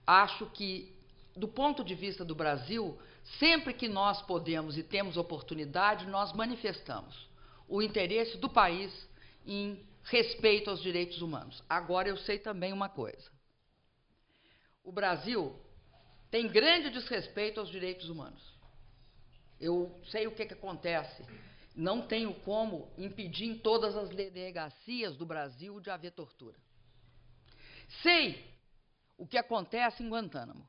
acho que, do ponto de vista do Brasil, sempre que nós podemos e temos oportunidade, nós manifestamos o interesse do país em respeito aos direitos humanos. Agora, eu sei também uma coisa. O Brasil tem grande desrespeito aos direitos humanos. Eu sei o que acontece. Não tenho como impedir em todas as delegacias do Brasil de haver tortura. Sei o que acontece em Guantánamo.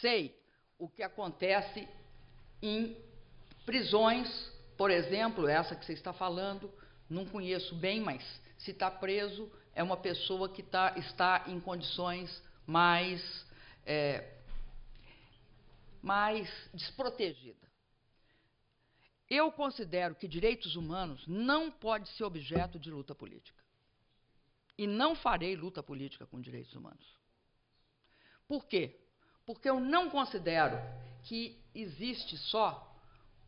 Sei o que acontece em prisões, por exemplo, essa que você está falando, não conheço bem, mas se está preso, é uma pessoa que está em condições mais desprotegida. Eu considero que direitos humanos não pode ser objeto de luta política. E não farei luta política com direitos humanos. Por quê? Porque eu não considero que existe só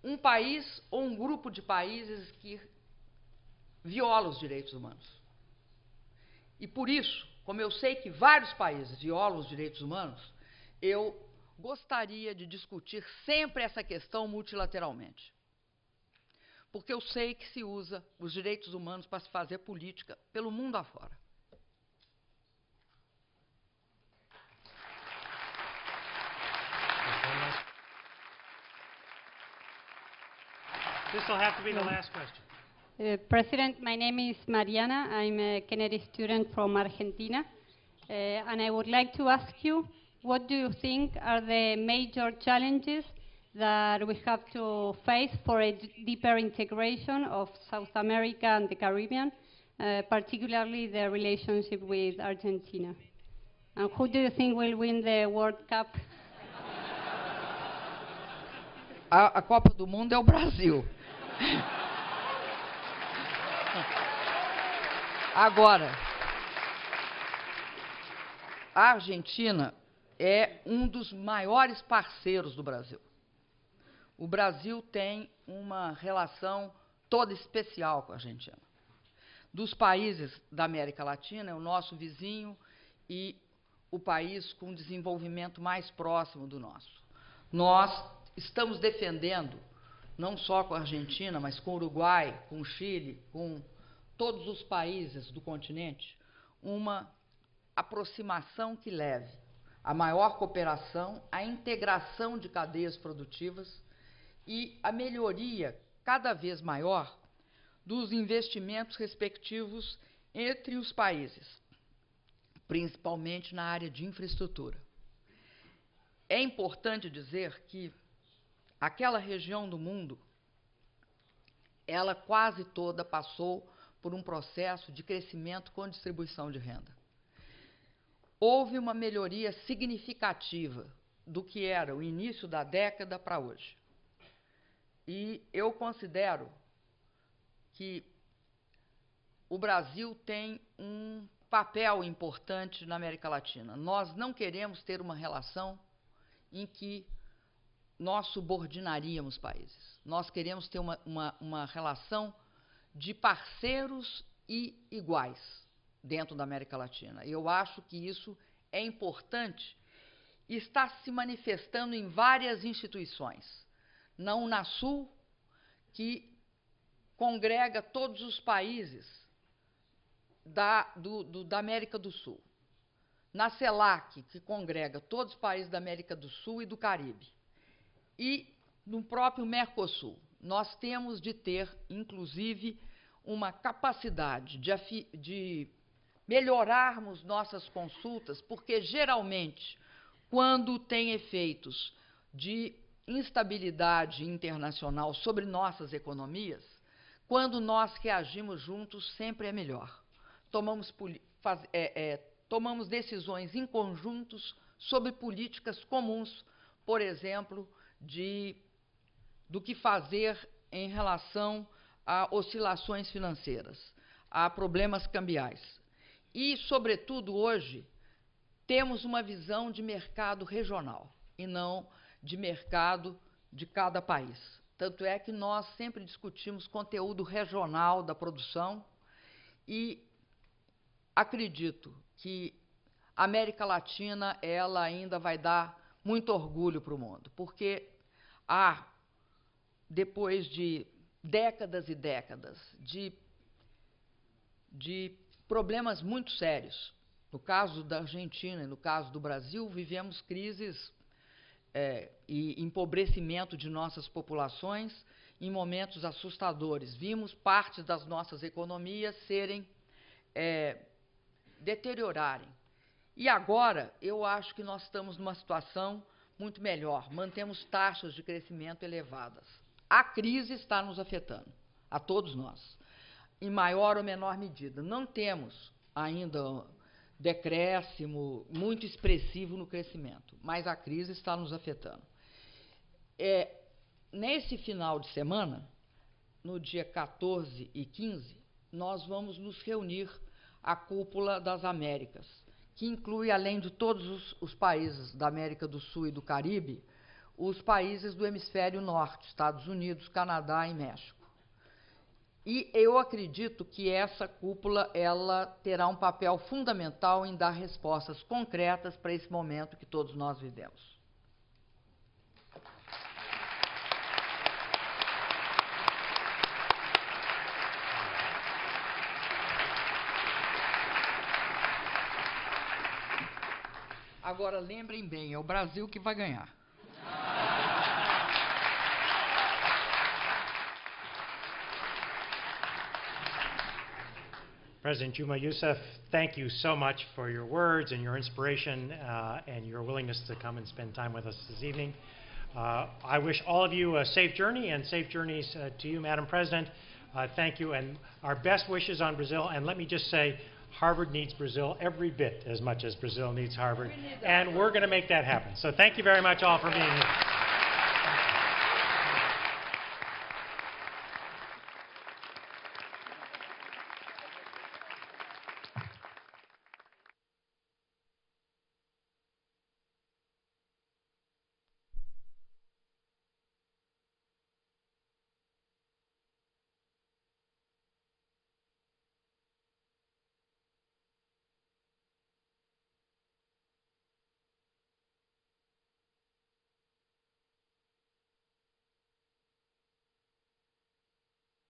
um país ou um grupo de países que viola os direitos humanos. E por isso, como eu sei que vários países violam os direitos humanos, eu gostaria de discutir sempre essa questão multilateralmente. Porque eu sei que se usa os direitos humanos para se fazer política pelo mundo afora. This will have to be the last question. President, my name is Mariana. I'm a Kennedy student from Argentina. And I would like to ask you, what do you think are the major challenges that we have to face for a deeper integration of South America and the Caribbean, particularly the relationship with Argentina? And who do you think will win the World Cup? A Copa do Mundo é o Brasil. Agora, a Argentina é um dos maiores parceiros do Brasil. O Brasil tem uma relação toda especial com a Argentina. Dos países da América Latina, é o nosso vizinho e o país com desenvolvimento mais próximo do nosso. Nós estamos defendendo, não só com a Argentina, mas com o Uruguai, com o Chile, com todos os países do continente, uma aproximação que leve a maior cooperação, a integração de cadeias produtivas e a melhoria cada vez maior dos investimentos respectivos entre os países, principalmente na área de infraestrutura. É importante dizer que aquela região do mundo, ela quase toda passou por um processo de crescimento com distribuição de renda. houve uma melhoria significativa do que era o início da década para hoje. E eu considero que o Brasil tem um papel importante na América Latina. Nós não queremos ter uma relação em que nós subordinaríamos países. Nós queremos ter uma relação de parceiros e iguais dentro da América Latina. Eu acho que isso é importante e está se manifestando em várias instituições. Na Unasul, que congrega todos os países da América do Sul. Na CELAC, que congrega todos os países da América do Sul e do Caribe. E no próprio Mercosul. Nós temos de ter, inclusive, uma capacidade de melhorarmos nossas consultas, porque, geralmente, quando tem efeitos de instabilidade internacional sobre nossas economias, quando nós reagimos juntos, sempre é melhor. Tomamos decisões em conjuntos sobre políticas comuns, por exemplo, do que fazer em relação a oscilações financeiras, a problemas cambiais. E, sobretudo, hoje, temos uma visão de mercado regional e não de mercado de cada país. Tanto é que nós sempre discutimos conteúdo regional da produção e acredito que a América Latina ela ainda vai dar muito orgulho para o mundo, porque depois de décadas e décadas de problemas muito sérios, no caso da Argentina e no caso do Brasil, vivemos crises e empobrecimento de nossas populações em momentos assustadores. Vimos parte das nossas economias deteriorarem. E agora, eu acho que nós estamos numa situação muito melhor. Mantemos taxas de crescimento elevadas. A crise está nos afetando, a todos nós, em maior ou menor medida. Não temos ainda decréscimo muito expressivo no crescimento, mas a crise está nos afetando. Nesse final de semana, no dia 14 e 15, nós vamos nos reunir à Cúpula das Américas, que inclui, além de todos os países da América do Sul e do Caribe, os países do Hemisfério Norte, Estados Unidos, Canadá e México. E eu acredito que essa cúpula ela terá um papel fundamental em dar respostas concretas para esse momento que todos nós vivemos. Agora, lembrem bem, é o Brasil que vai ganhar. President Juma Youssef, thank you so much for your words and your inspiration and your willingness to come and spend time with us this evening. I wish all of you a safe journey and safe journeys to you, Madam President. Thank you, and our best wishes on Brazil. And let me just say, Harvard needs Brazil every bit as much as Brazil needs Harvard, and we're going to make that happen. So thank you very much all for being here.